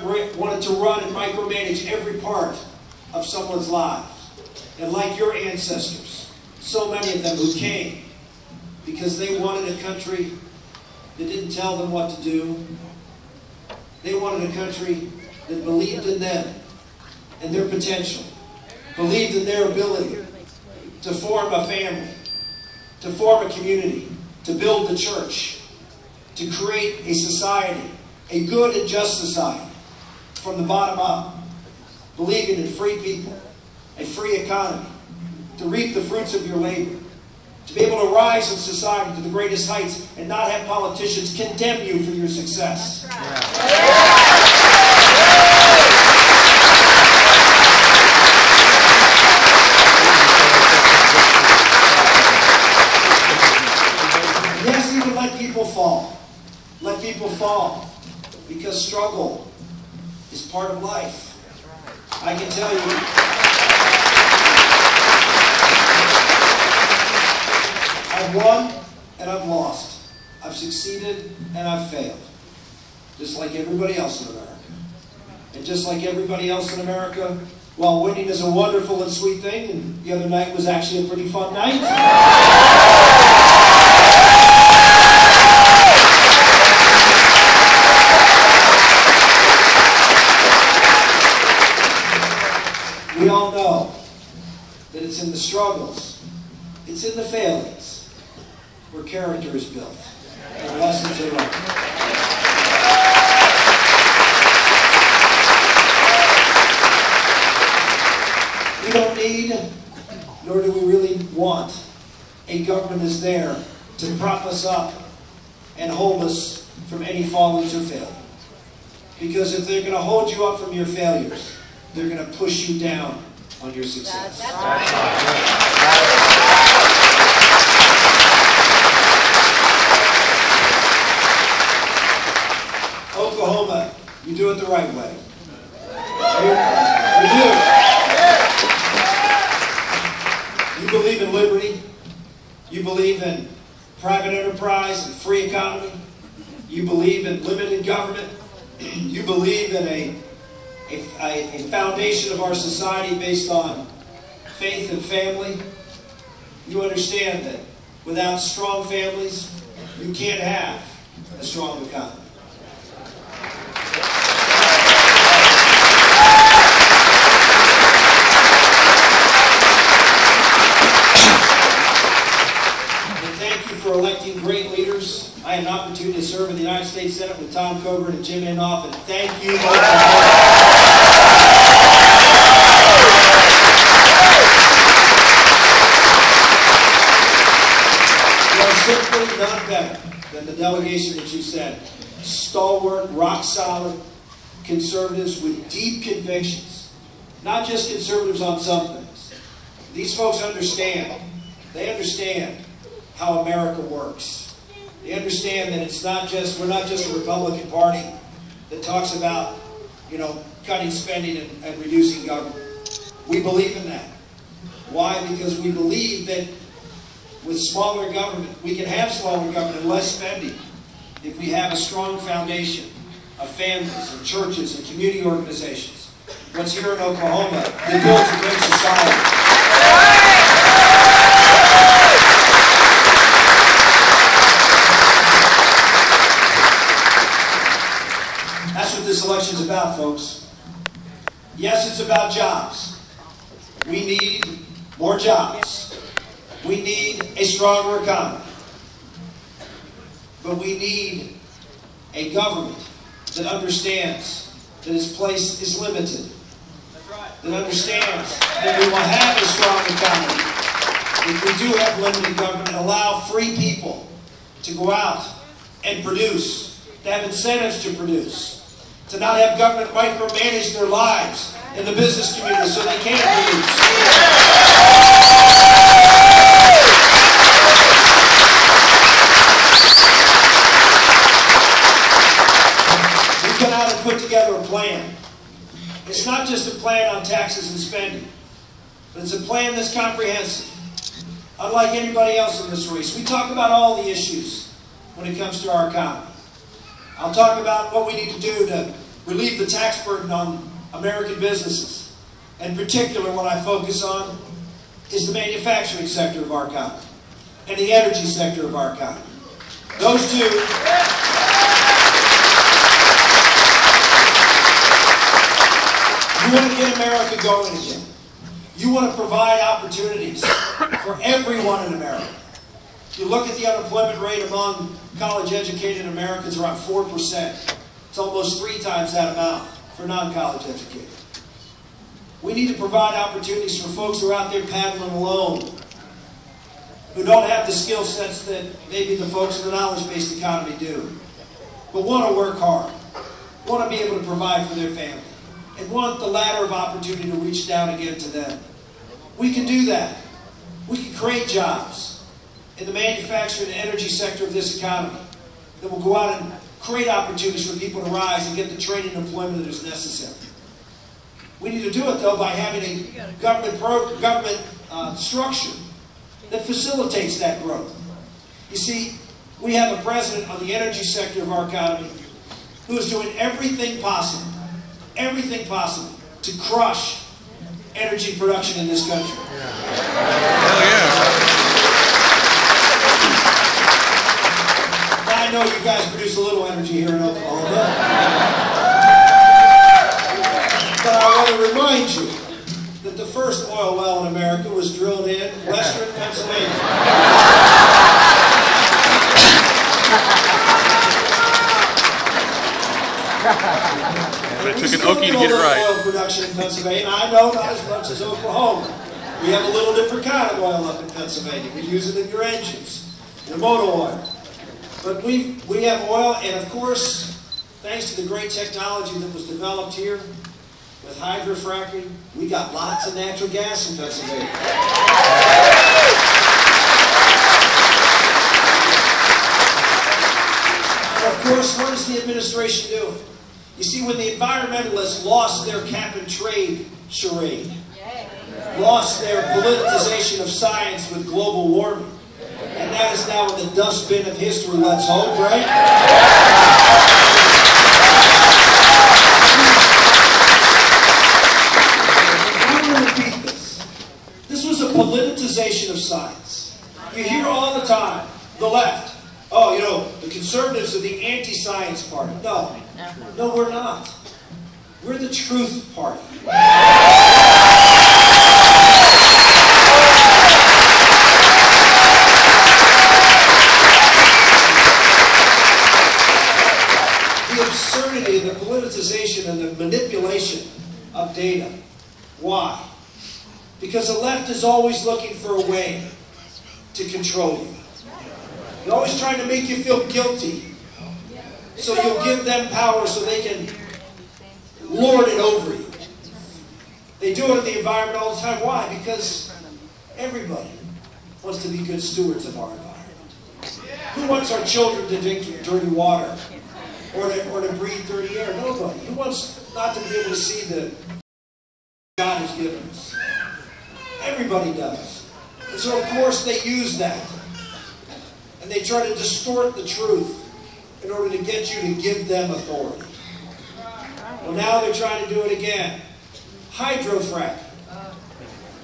wanted to run and micromanage every part of someone's life. And like your ancestors, so many of them who came because they wanted a country that didn't tell them what to do. They wanted a country that believed in them and their potential, believed in their ability to form a family, to form a community, to build the church, to create a society, a good and just society from the bottom up, believing in free people, a free economy, to reap the fruits of your labor, to be able to rise in society to the greatest heights and not have politicians condemn you for your success. That's right. Yes, even let people fall. Let people fall. Because struggle is part of life. I can tell you, I've won and I've lost. I've succeeded and I've failed. Just like everybody else in America. And just like everybody else in America, while winning is a wonderful and sweet thing, and the other night was actually a pretty fun night. We all know that it's in the struggles, it's in the failings, where character is built and lessons are learned. We don't need, nor do we really want, a government that's there to prop us up and hold us from any fallings or failure. Because if they're going to hold you up from your failures, they're going to push you down on your success. That's right. Oklahoma, you do it the right way. You do. You believe in liberty. You believe in private enterprise and free economy. You believe in limited government. You believe in a foundation of our society based on faith and family. You understand that without strong families, you can't have a strong economy. And thank you for electing great leaders. I had an opportunity to serve in the United States Senate with Tom Coburn and Jim Inhofe, and thank you both. You are simply not better than the delegation that you said. Stalwart, rock solid conservatives with deep convictions. Not just conservatives on some things. These folks understand. They understand how America works. They understand that it's not just, we're not just a Republican Party that talks about, cutting spending and reducing government. We believe in that. Why? Because we believe that with smaller government, we can have smaller government and less spending if we have a strong foundation of families and churches and community organizations. What's here in Oklahoma, that builds a great society. That's what this election's about, folks. Yes, it's about jobs. We need more jobs. We need a stronger economy. But we need a government that understands that its place is limited. That understands that we will have a strong economy if we do have limited government and allow free people to go out and produce, to have incentives to produce. To not have government micromanage their lives in the business community so they can produce. We come out and put together a plan. It's not just a plan on taxes and spending, but it's a plan that's comprehensive. Unlike anybody else in this race, we talk about all the issues when it comes to our economy. I'll talk about what we need to do to relieve the tax burden on American businesses. In particular, what I focus on is the manufacturing sector of our economy and the energy sector of our economy. Those two. You want to get America going again. You want to provide opportunities for everyone in America. If you look at the unemployment rate among college-educated Americans, around 4%. It's almost 3 times that amount for non-college educated. We need to provide opportunities for folks who are out there paddling alone, who don't have the skill sets that maybe the folks in the knowledge-based economy do, but want to work hard, want to be able to provide for their family, and want the ladder of opportunity to reach down again to them. We can do that. We can create jobs in the manufacturing and energy sector of this economy that will go out and create opportunities for people to rise and get the training and employment that is necessary. We need to do it, though, by having a government structure that facilitates that growth. You see, we have a president on the energy sector of our economy who is doing everything possible to crush energy production in this country. Hell yeah. Now, I know you guys produce a little energy here in Oklahoma, but I want to remind you that the first oil well in America was drilled in western Pennsylvania. It took an Okie to get it right. Oil production in Pennsylvania. I know not as much as Oklahoma. We have a little different kind of oil up in Pennsylvania. We use it in your engines, your motor oil. But we have oil, and of course, thanks to the great technology that was developed here with hydrofracking, we got lots of natural gas in Pennsylvania. And of course, what is the administration doing? You see, when the environmentalists lost their cap and trade charade, lost their politicization of science with global warming, and that is now in the dustbin of history, let's hope, right? I want to repeat this. This was a politicization of science. You hear all the time, the left, oh, you know, the conservatives are the anti-science party. No, we're not. We're the truth party. The absurdity, the politicization, and the manipulation of data. Why? Because the left is always looking for a way to control you. They're always trying to make you feel guilty, so you'll give them power so they can lord it over you. They do it in the environment all the time. Why? Because everybody wants to be good stewards of our environment. Who wants our children to drink dirty water or to breathe dirty air? Nobody. Who wants not to be able to see the God has given us? Everybody does. And so, of course, they use that. And they try to distort the truth in order to get you to give them authority. Well, now they're trying to do it again. Hydrofracking.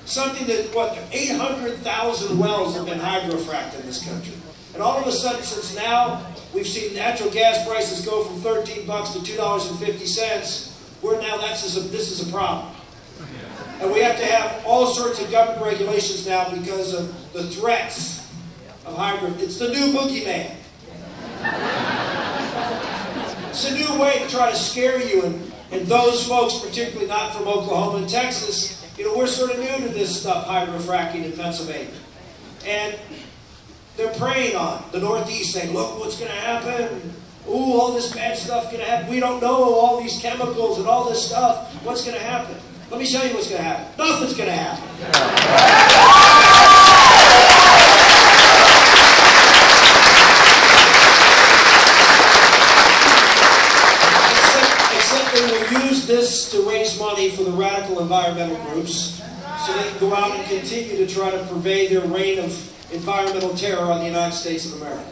Something that, 800,000 wells have been hydrofracked in this country. And all of a sudden, since now we've seen natural gas prices go from $13 to $2.50, this is a problem. And we have to have all sorts of government regulations now because of the threats of hydrofracking. It's the new boogeyman. It's a new way to try to scare you, and those folks, particularly not from Oklahoma and Texas, you know, we're sort of new to this stuff, hydrofracking in Pennsylvania. And they're preying on the Northeast, saying, look what's going to happen. Ooh, all this bad stuff going to happen. We don't know all these chemicals and all this stuff. What's going to happen? Let me show you what's going to happen. Nothing's going to happen. Except they will use this to raise money for the radical environmental groups so they can go out and continue to try to purvey their reign of environmental terror on the United States of America.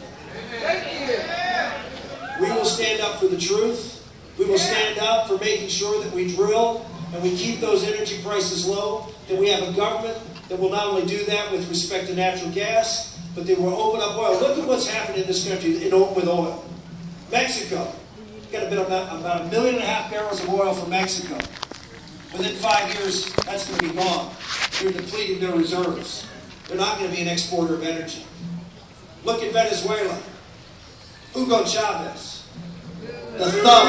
We will stand up for the truth, We will stand up for making sure that we drill and we keep those energy prices low, that we have a government that will not only do that with respect to natural gas, but they will open up oil. Look at what's happened in this country with oil. Mexico, got about 1.5 million barrels of oil from Mexico. Within 5 years, that's going to be gone. They're depleting their reserves. They're not going to be an exporter of energy. Look at Venezuela. Hugo Chavez. The thug.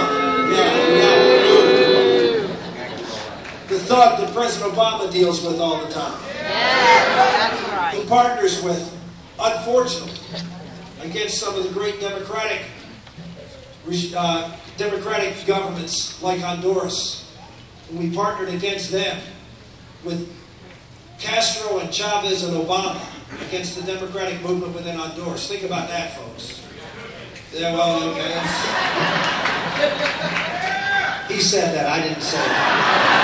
The thug that President Obama deals with all the time. That's right. Who partners with, unfortunately, against some of the great democratic governments like Honduras. And we partnered against them with Castro and Chavez and Obama against the democratic movement within Honduras. Think about that, folks. Yeah, well, okay. He said that. I didn't say that.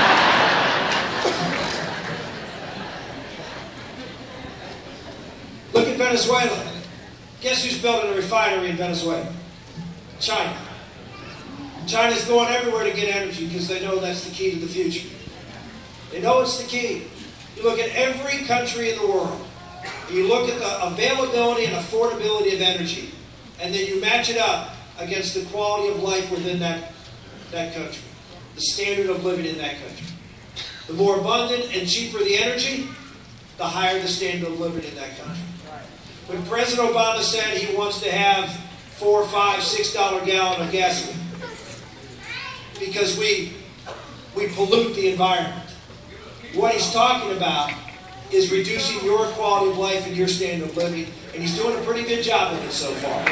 Look at Venezuela. Guess who's building a refinery in Venezuela? China. China's going everywhere to get energy because they know that's the key to the future. They know it's the key. You look at every country in the world, and you look at the availability and affordability of energy, and then you match it up against the quality of life within that country, the standard of living in that country. The more abundant and cheaper the energy, the higher the standard of living in that country. When President Obama said he wants to have $4, $5, $6 gallon of gasoline because we pollute the environment, what he's talking about is reducing your quality of life and your standard of living, and he's doing a pretty good job of it so far.